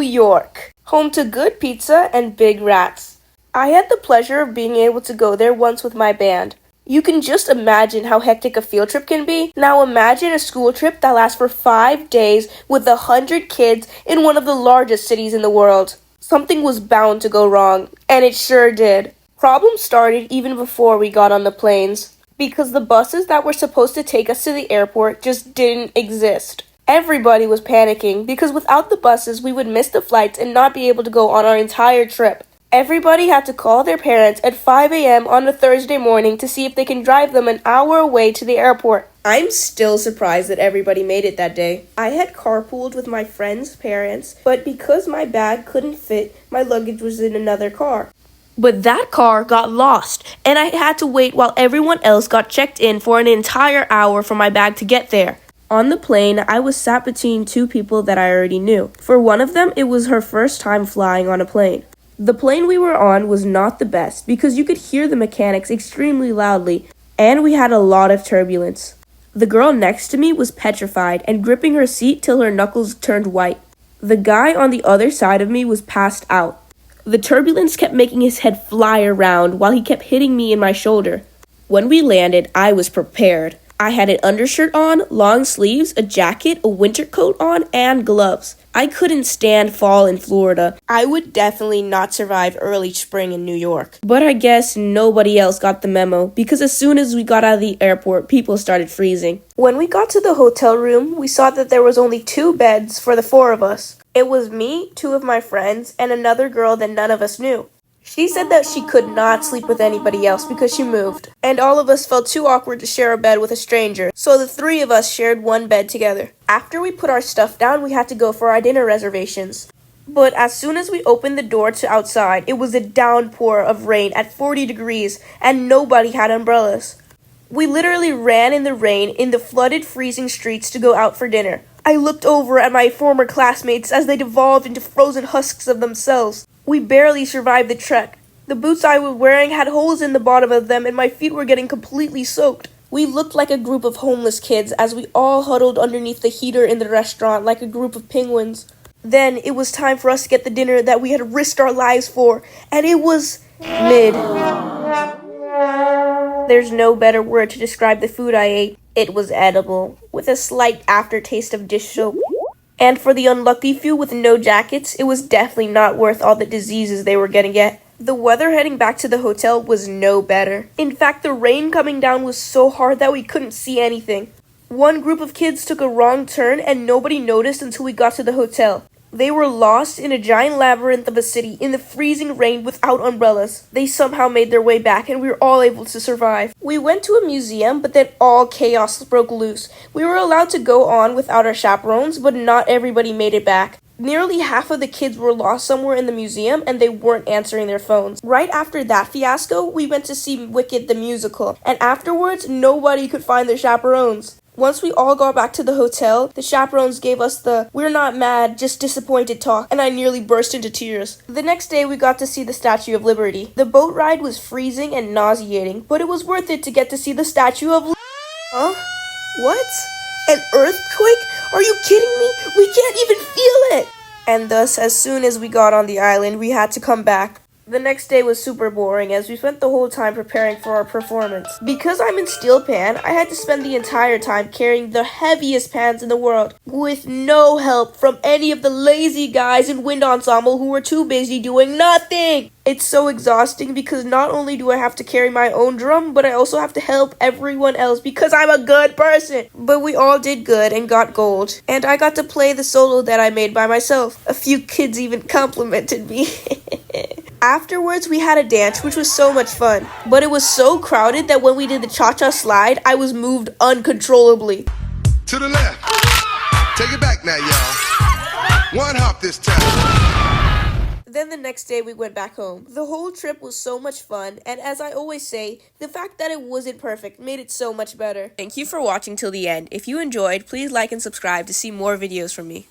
York, home to good pizza and big rats. I had the pleasure of being able to go there once with my band. You can just imagine how hectic a field trip can be. Now imagine a school trip that lasts for 5 days with 100 kids in one of the largest cities in the world. Something was bound to go wrong, and it sure did. Problems started even before we got on the planes, because the buses that were supposed to take us to the airport just didn't exist. Everybody was panicking because without the buses we would miss the flights and not be able to go on our entire trip. Everybody had to call their parents at 5 a.m. on a Thursday morning to see if they can drive them an hour away to the airport. I'm still surprised that everybody made it that day. I had carpooled with my friend's parents, but because my bag couldn't fit, my luggage was in another car. But that car got lost, and I had to wait while everyone else got checked in for an entire hour for my bag to get there. On the plane, I was sat between two people that I already knew. For one of them, it was her first time flying on a plane. The plane we were on was not the best because you could hear the mechanics extremely loudly, and we had a lot of turbulence. The girl next to me was petrified and gripping her seat till her knuckles turned white. The guy on the other side of me was passed out. The turbulence kept making his head fly around while he kept hitting me in my shoulder. When we landed, I was prepared. I had an undershirt on, long sleeves, a jacket, a winter coat on, and gloves. I couldn't stand fall in Florida. I would definitely not survive early spring in New York. But I guess nobody else got the memo because as soon as we got out of the airport, people started freezing. When we got to the hotel room, we saw that there was only 2 beds for the 4 of us. It was me, 2 of my friends, and another girl that none of us knew. She said that she could not sleep with anybody else because she moved, and all of us felt too awkward to share a bed with a stranger, so the 3 of us shared one bed together. After we put our stuff down, we had to go for our dinner reservations. But as soon as we opened the door to outside, it was a downpour of rain at 40 degrees, and nobody had umbrellas. We literally ran in the rain in the flooded, freezing streets to go out for dinner. I looked over at my former classmates as they devolved into frozen husks of themselves. We barely survived the trek. The boots I was wearing had holes in the bottom of them and my feet were getting completely soaked. We looked like a group of homeless kids as we all huddled underneath the heater in the restaurant like a group of penguins. Then it was time for us to get the dinner that we had risked our lives for, and it was mid. There's no better word to describe the food I ate. It was edible, with a slight aftertaste of dish soap. And for the unlucky few with no jackets, it was definitely not worth all the diseases they were gonna get. The weather heading back to the hotel was no better. In fact, the rain coming down was so hard that we couldn't see anything. One group of kids took a wrong turn and nobody noticed until we got to the hotel. They were lost in a giant labyrinth of a city in the freezing rain without umbrellas. They somehow made their way back and we were all able to survive. We went to a museum, but then all chaos broke loose. We were allowed to go on without our chaperones, but not everybody made it back. Nearly half of the kids were lost somewhere in the museum and they weren't answering their phones. Right after that fiasco, we went to see Wicked the musical, and afterwards, nobody could find their chaperones. Once we all got back to the hotel, the chaperones gave us the "we're not mad, just disappointed" talk, and I nearly burst into tears. The next day, we got to see the Statue of Liberty. The boat ride was freezing and nauseating, but it was worth it to get to see the Statue of Huh? What? An earthquake? Are you kidding me? We can't even feel it! And thus, as soon as we got on the island, we had to come back. The next day was super boring as we spent the whole time preparing for our performance. Because I'm in steel pan, I had to spend the entire time carrying the heaviest pans in the world, with no help from any of the lazy guys in wind ensemble who were too busy doing nothing. It's so exhausting because not only do I have to carry my own drum, but I also have to help everyone else because I'm a good person. But we all did good and got gold, and I got to play the solo that I made by myself. A few kids even complimented me. Afterwards, we had a dance, which was so much fun. But it was so crowded that when we did the cha-cha slide, I was moved uncontrollably. To the left. Take it back now, y'all. One hop this time. Then the next day, we went back home. The whole trip was so much fun, and as I always say, the fact that it wasn't perfect made it so much better. Thank you for watching till the end. If you enjoyed, please like and subscribe to see more videos from me.